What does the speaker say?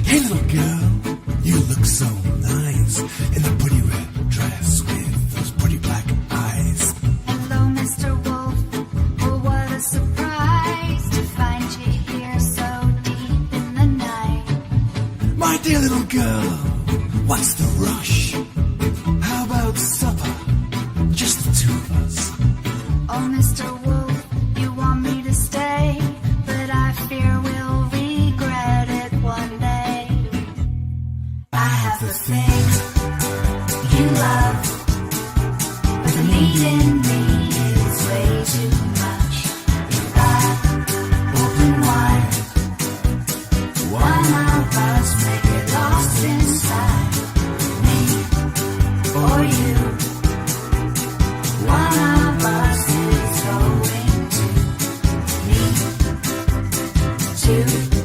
Hey little girl, you look so nice in the pretty red dress with those pretty black eyes. Hello, Mr. Wolf. Oh, what a surprise to find you here so deep in the night. My dear little girl, what's the rush? How about supper? Just the two of us. Oh, Mr. Wolf, you want me to stay, but I fear we'll regret it one day. I have the things you love, but the need in me is way too much. If I open wide, one of us may get lost inside. Me or you, one of us is going to need to